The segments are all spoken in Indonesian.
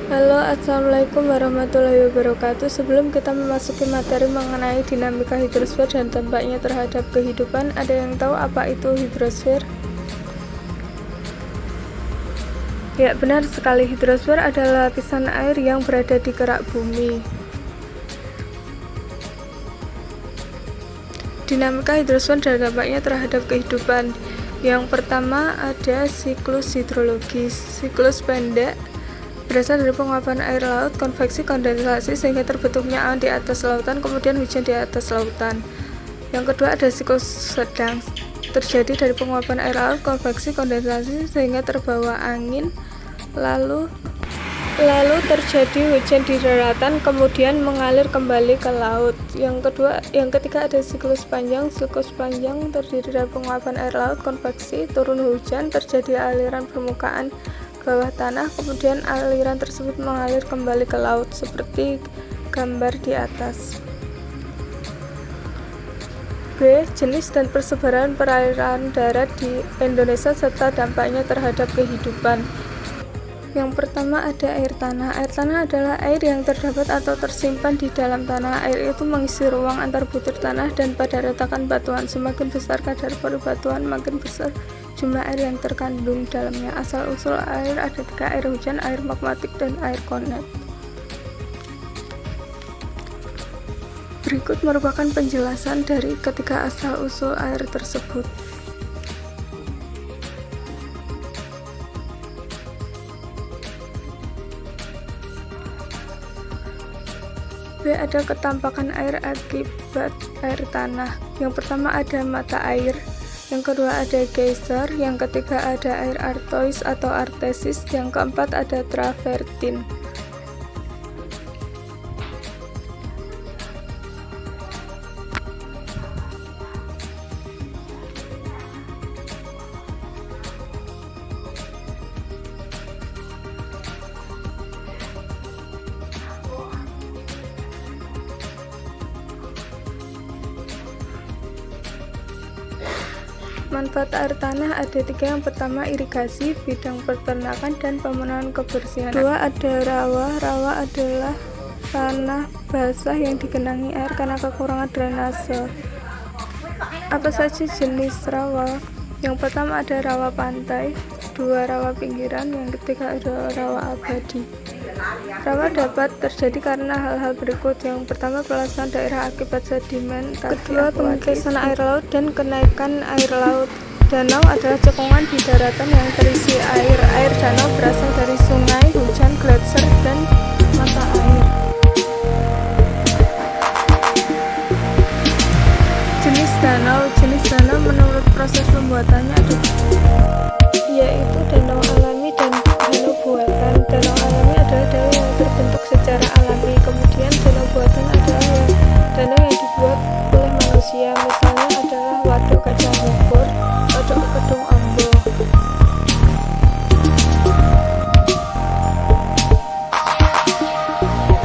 Halo, assalamualaikum warahmatullahi wabarakatuh. Sebelum kita memasuki materi mengenai dinamika hidrosfer dan dampaknya terhadap kehidupan, ada yang tahu apa itu hidrosfer? Ya, benar sekali. Hidrosfer adalah lapisan air yang berada di kerak bumi. Dinamika hidrosfer dan dampaknya terhadap kehidupan. Yang pertama ada siklus hidrologis. Siklus pendek berasal dari penguapan air laut, konveksi, kondensasi sehingga terbentuknya awan di atas lautan, kemudian hujan di atas lautan. Yang kedua ada siklus sedang, terjadi dari penguapan air laut, konveksi, kondensasi sehingga terbawa angin, lalu terjadi hujan di daratan, kemudian mengalir kembali ke laut. Yang ketiga ada siklus panjang. Siklus panjang terdiri dari penguapan air laut, konveksi, turun hujan, terjadi aliran permukaan bawah tanah, kemudian aliran tersebut mengalir kembali ke laut seperti gambar di atas. B. Jenis dan persebaran perairan darat di Indonesia serta dampaknya terhadap kehidupan. Yang pertama ada air tanah. Air tanah adalah air yang terdapat atau tersimpan di dalam tanah. Air itu mengisi ruang antar butir tanah dan pada retakan batuan. Semakin besar kadar pori batuan, makin besar jumlah air yang terkandung dalamnya. Asal-usul air ada 3: air hujan, air magmatik, dan air konet. Berikut merupakan penjelasan dari ketiga asal-usul air tersebut. B. Ada ketampakan air akibat air tanah. Yang pertama ada mata air, yang kedua ada geyser, yang ketiga ada air artois atau artesis, yang keempat ada travertin. Manfaat air tanah ada 3. Yang pertama irigasi, bidang peternakan, dan pemenuhan kebersihan. 2. Ada rawa. Rawa adalah tanah basah yang digenangi air karena kekurangan drainase. Apa saja jenis rawa? Yang pertama ada rawa pantai, 2 rawa pinggiran, yang ketiga ada rawa abadi. Rawa dapat terjadi karena hal-hal berikut. Yang pertama pelasaran daerah akibat sedimentasi, kedua pengetesan air laut dan kenaikan air laut. Danau adalah cekungan di daratan yang terisi air. Air danau berasal dari sungai, hujan, gletser, dan mata air. Jenis danau menurut proses pembuatannya ada yaitu danau alami dan danau buatan. Danau alami adalah danau yang terbentuk secara alami, kemudian danau buatan adalah danau yang dibuat oleh manusia. Misalnya adalah Waduk Kacang Bogor, Waduk Kedung Ombo.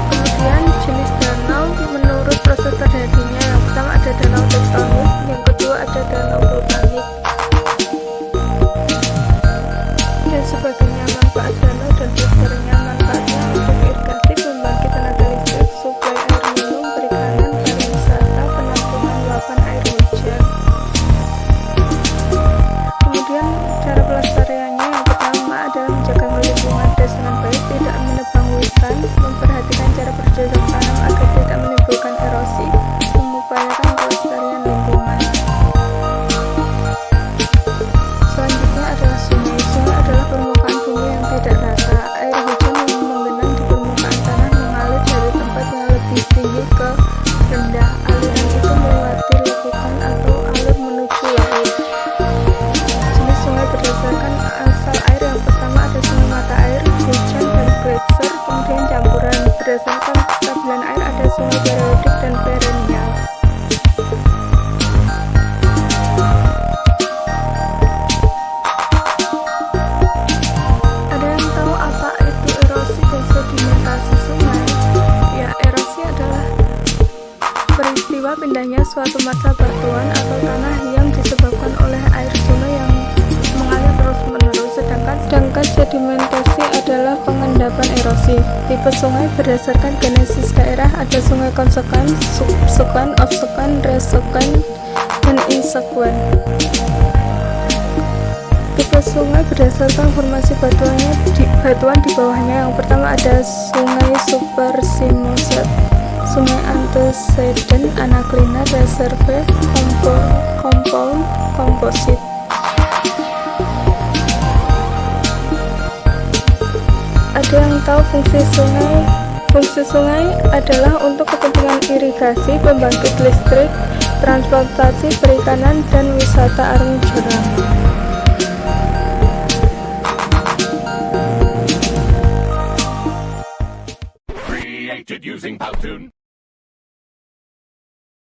Kemudian jenis danau menurut proses terjadinya. Yang pertama ada danau tektonik, yang kedua ada danau vulkanik, dan sebagainya. Manfaat danau dan filternya. Manfaatnya untuk irigasi, pembangkit tenaga listrik, suplai air minum, perikanan, pariwisata, penampungan luapan air hujan. Kemudian cara pelestariannya, yang pertama adalah menjaga lingkungan desa dengan baik, tidak menebang hutan, memperhatikan cara bercocok tanam agar tidak menimbulkan erosi, mengupayakan kelestarian lingkungan. Selanjutnya adalah sungai. Sungai adalah permukaan bumi yang tidak rata. Air hujan yang menggenang di permukaan tanah mengalir dari tempat yang lebih tinggi ke rendah. Aliran itu melewati lekukan atau alur menuju laut. Jenis sungai berdasarkan asal air. Yang pertama ada sungai mata air, hujan, dan gletser. Kemudian campuran. Berdasarkan kestabilan air ada sungai periodik dan perennial. Ada yang tahu apa itu erosi dan sedimentasi sungai? Ya, erosi adalah peristiwa pindahnya suatu massa batuan atau tanah yang disebabkan oleh air sungai yang mengalir terus-menerus. Sedangkan sedimentasi adalah pengendalian endapan erosi. Tipe sungai berdasarkan genesis daerah ada sungai konsekuen, subsekuen, obsekuen, resekuen, dan insekuen. Tipe sungai berdasarkan formasi batuan di bawahnya. Yang pertama ada sungai supersimoset, sungai antecedent, anaklina, reserve, compound, komposit. Ada yang tahu fungsi sungai? Fungsi sungai adalah untuk kepentingan irigasi, pembangkit listrik, transportasi, perikanan, dan wisata arung jeram. Created using Powtoon.